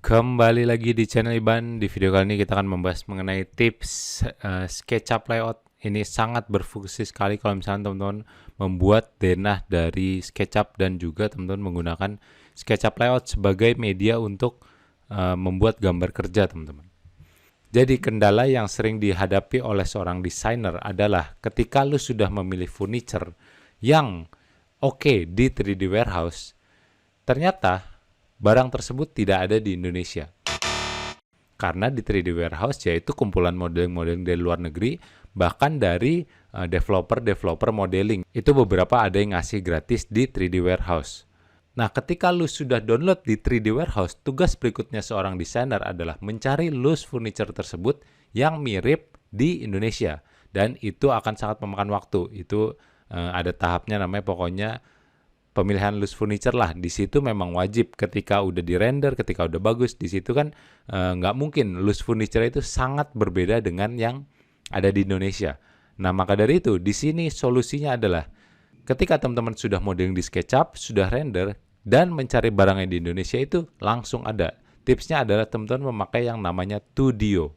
Kembali lagi di channel Iban. Di video kali ini kita akan membahas mengenai tips SketchUp layout. Ini sangat berfungsi sekali kalau misalnya teman-teman membuat denah dari SketchUp dan juga teman-teman menggunakan SketchUp layout sebagai media untuk membuat gambar kerja teman-teman. Jadi kendala yang sering dihadapi oleh seorang desainer adalah ketika lu sudah memilih furniture yang oke di 3D warehouse, ternyata barang tersebut tidak ada di Indonesia. Karena di 3D warehouse yaitu kumpulan modeling-modeling dari luar negeri, bahkan dari developer-developer modeling. Itu beberapa ada yang ngasih gratis di 3D warehouse. Nah, ketika lu sudah download di 3D warehouse, tugas berikutnya seorang desainer adalah mencari loose furniture tersebut yang mirip di Indonesia. Dan itu akan sangat memakan waktu. Itu ada tahapnya namanya pokoknya pemilihan loose furniture lah. Di situ memang wajib ketika udah di render, ketika udah bagus, di situ kan nggak mungkin loose furniture itu sangat berbeda dengan yang ada di Indonesia. Nah, maka dari itu di sini solusinya adalah ketika teman-teman sudah modeling di SketchUp, sudah render dan mencari barangnya di Indonesia itu langsung ada. Tipsnya adalah teman-teman memakai yang namanya Studio.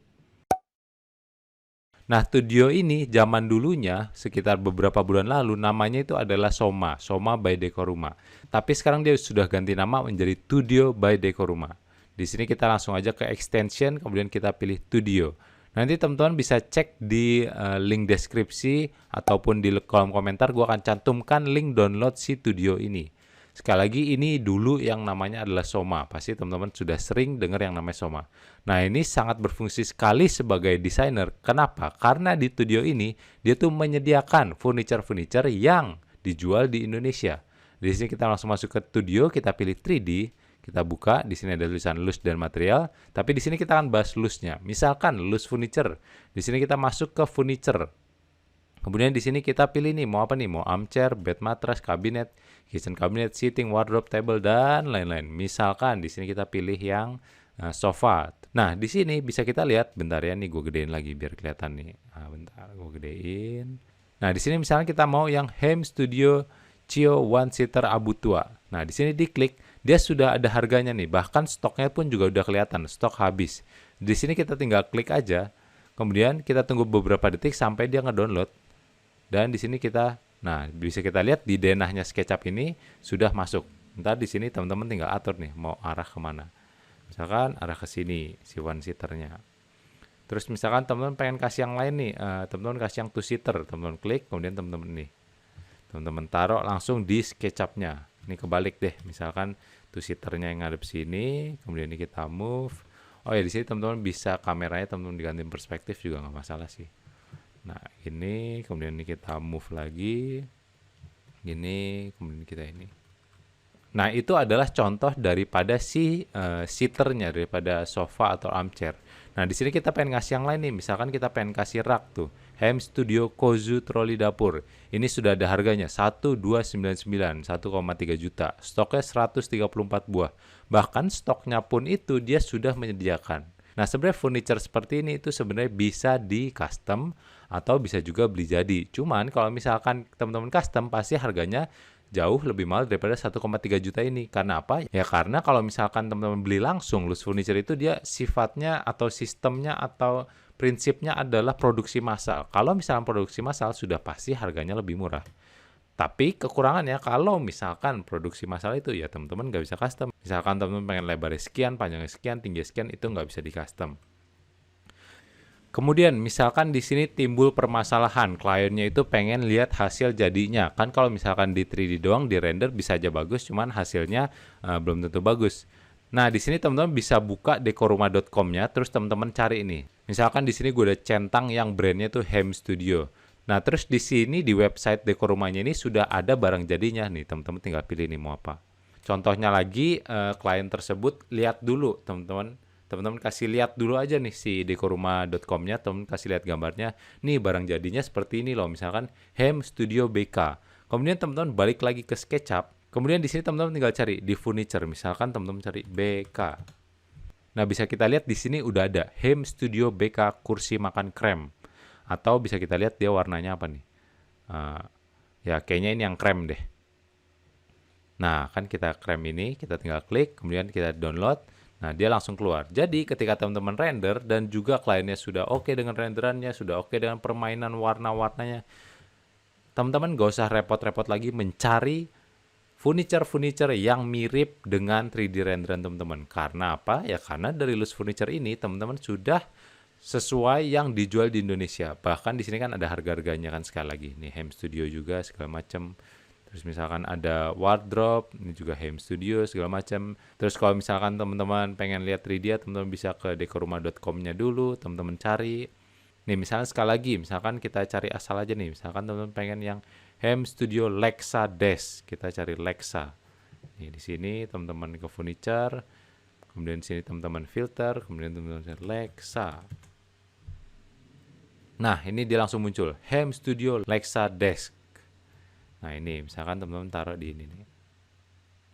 Nah, Studio ini zaman dulunya sekitar beberapa bulan lalu namanya itu adalah Soma by Dekoruma. Tapi sekarang dia sudah ganti nama menjadi Studio by Dekoruma. Di sini kita langsung aja ke extension, kemudian kita pilih Studio. Nanti teman-teman bisa cek di link deskripsi ataupun di kolom komentar, gue akan cantumkan link download si Studio ini. Sekali lagi, ini dulu yang namanya adalah Soma. Pasti teman-teman sudah sering dengar yang namanya Soma. Nah, ini sangat berfungsi sekali sebagai desainer. Kenapa? Karena di Studio ini, dia tuh menyediakan furniture-furniture yang dijual di Indonesia. Di sini kita langsung masuk ke Studio, kita pilih 3D, kita buka, di sini ada tulisan loose dan material, tapi di sini kita akan bahas loose-nya. Misalkan loose furniture. Di sini kita masuk ke furniture. Kemudian di sini kita pilih nih, mau apa nih? Mau armchair, bed mattress, kabinet, kitchen cabinet, seating, wardrobe, table, dan lain-lain. Misalkan di sini kita pilih yang sofa. Nah, di sini bisa kita lihat, bentar ya, nih gue gedein lagi biar kelihatan nih. Nah, bentar, gue gedein. Nah, di sini misalnya kita mau yang Hem Studio Chio One Seater Abutua. Nah, di sini diklik, dia sudah ada harganya nih. Bahkan stoknya pun juga udah kelihatan, stok habis. Di sini kita tinggal klik aja. Kemudian kita tunggu beberapa detik sampai dia ngedownload. Dan di sini kita, nah bisa kita lihat di denahnya SketchUp ini sudah masuk. Ntar di sini teman-teman tinggal atur nih mau arah kemana. Misalkan arah ke sini si one seaternya. Terus misalkan teman-teman pengen kasih yang lain nih, teman-teman kasih yang two seater, teman-teman klik, kemudian teman-teman nih, teman-teman taruh langsung di SketchUp-nya. Ini kebalik deh, misalkan two seaternya yang ngadep sini, kemudian ini kita move. Oh ya, di sini teman-teman bisa kameranya teman-teman diganti perspektif juga nggak masalah sih. Nah, ini kemudian ini kita move lagi. Ini kemudian kita ini. Nah, itu adalah contoh daripada si seaternya, daripada sofa atau armchair. Nah, di sini kita pengen ngasih yang lain nih. Misalkan kita pengen kasih rak tuh. Hem Studio Kozu Troli Dapur. Ini sudah ada harganya 1299, 1,3 juta. Stoknya 134 buah. Bahkan stoknya pun itu dia sudah menyediakan. Nah, sebenarnya furniture seperti ini itu sebenarnya bisa di custom atau bisa juga beli jadi. Cuman kalau misalkan teman-teman custom pasti harganya jauh lebih mahal daripada 1,3 juta ini. Karena apa? Ya karena kalau misalkan teman-teman beli langsung loose furniture itu dia sifatnya atau sistemnya atau prinsipnya adalah produksi massal. Kalau misalkan produksi massal sudah pasti harganya lebih murah. Tapi kekurangannya kalau misalkan produksi massal itu ya teman-teman nggak bisa custom. Misalkan teman-teman pengen lebarnya sekian, panjangnya sekian, tinggi sekian, itu nggak bisa di custom. Kemudian misalkan di sini timbul permasalahan, kliennya itu pengen lihat hasil jadinya. Kan kalau misalkan di 3D doang di render bisa aja bagus, cuman hasilnya belum tentu bagus. Nah, di sini teman-teman bisa buka dekoruma.com-nya, terus teman-teman cari ini. Misalkan di sini gue udah centang yang brandnya tuh Hem Studio. Nah, terus di sini di website dekorumanya ini sudah ada barang jadinya nih, teman-teman tinggal pilih nih mau apa. Contohnya lagi klien tersebut lihat dulu, teman-teman. Teman-teman kasih lihat dulu aja nih si dekoruma.com-nya, teman kasih lihat gambarnya. Nih barang jadinya seperti ini loh, misalkan Hem Studio BK. Kemudian teman-teman balik lagi ke SketchUp. Kemudian di sini teman-teman tinggal cari di furniture, misalkan teman-teman cari BK. Nah, bisa kita lihat di sini udah ada Hem Studio BK kursi makan krem. Atau bisa kita lihat dia warnanya apa nih. Ya kayaknya ini yang krem deh. Nah, kan kita krem ini, kita tinggal klik, kemudian kita download. Nah, dia langsung keluar. Jadi, ketika teman-teman render dan juga kliennya sudah oke dengan renderannya, sudah oke dengan permainan warna-warnanya, teman-teman gak usah repot-repot lagi mencari furniture-furniture yang mirip dengan 3D renderan teman-teman. Karena apa? Ya karena dari Lux Furniture ini teman-teman sudah sesuai yang dijual di Indonesia. Bahkan di sini kan ada harga-harganya kan sekali lagi. Nih Hem Studio juga segala macam. Terus misalkan ada wardrobe, ini juga Hem Studio segala macam. Terus kalau misalkan teman-teman pengen lihat 3D, teman-teman bisa ke dekorumah.com-nya dulu, teman-teman cari. Nih misalnya sekali lagi, misalkan kita cari asal aja nih. Misalkan teman-teman pengen yang Hem Studio Lexa Desk, kita cari Lexa. Nih di sini teman-teman ke furniture, kemudian di sini teman-teman filter, kemudian teman-teman cari Lexa. Nah, ini dia langsung muncul, Hem Studio Lexa Desk. Nah, ini misalkan teman-teman taruh di ini nih.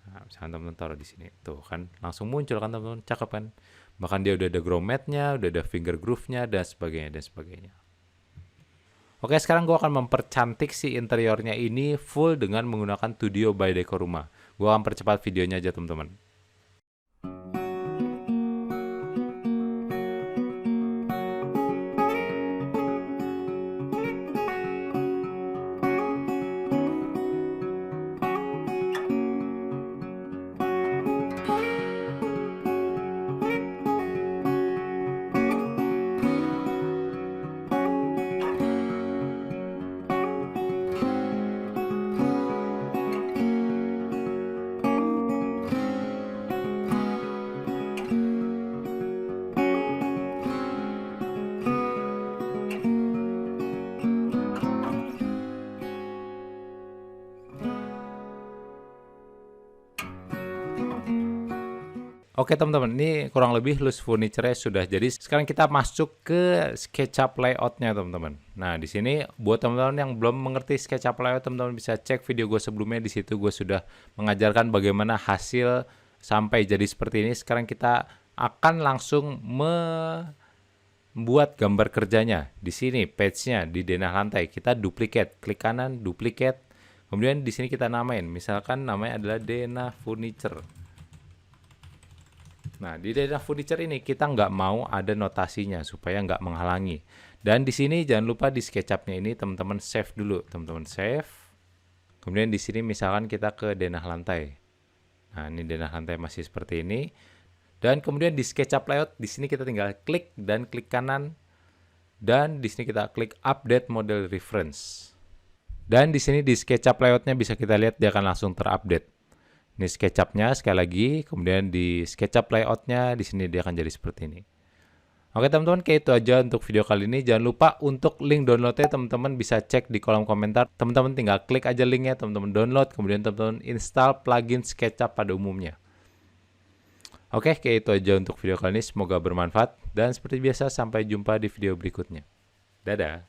Nah, misalkan teman-teman taruh di sini. Tuh kan, langsung muncul kan teman-teman, cakep kan? Bahkan dia udah ada grow mat-nya, udah ada finger groove-nya, dan sebagainya, dan sebagainya. Oke, sekarang gue akan mempercantik si interiornya ini full dengan menggunakan Studio by Dekoruma. Gue akan percepat videonya aja teman-teman. Oke teman-teman, ini kurang lebih Lux Furniture sudah jadi. Sekarang kita masuk ke SketchUp layout-nya teman-teman. Nah di sini buat teman-teman yang belum mengerti SketchUp layout, teman-teman bisa cek video gue sebelumnya. Di situ gue sudah mengajarkan bagaimana hasil sampai jadi seperti ini. Sekarang kita akan langsung membuat gambar kerjanya. Di sini page-nya di denah lantai kita duplicate, klik kanan duplicate. Kemudian di sini kita namain, misalkan namanya adalah denah furniture. Nah, di denah furniture ini kita nggak mau ada notasinya supaya nggak menghalangi. Dan di sini jangan lupa di SketchUp-nya ini teman-teman save dulu, teman-teman save. Kemudian di sini misalkan kita ke denah lantai. Nah, ini denah lantai masih seperti ini. Dan kemudian di SketchUp layout di sini kita tinggal klik dan klik kanan. Dan di sini kita klik update model reference. Dan di sini di SketchUp layout-nya bisa kita lihat dia akan langsung terupdate. Ini SketchUp-nya sekali lagi, kemudian di SketchUp layout-nya di sini dia akan jadi seperti ini. Oke teman-teman, kayak itu aja untuk video kali ini. Jangan lupa untuk link download-nya teman-teman bisa cek di kolom komentar. Teman-teman tinggal klik aja linknya, teman-teman download, kemudian teman-teman install plugin SketchUp pada umumnya. Oke, kayak itu aja untuk video kali ini. Semoga bermanfaat dan seperti biasa sampai jumpa di video berikutnya. Dadah.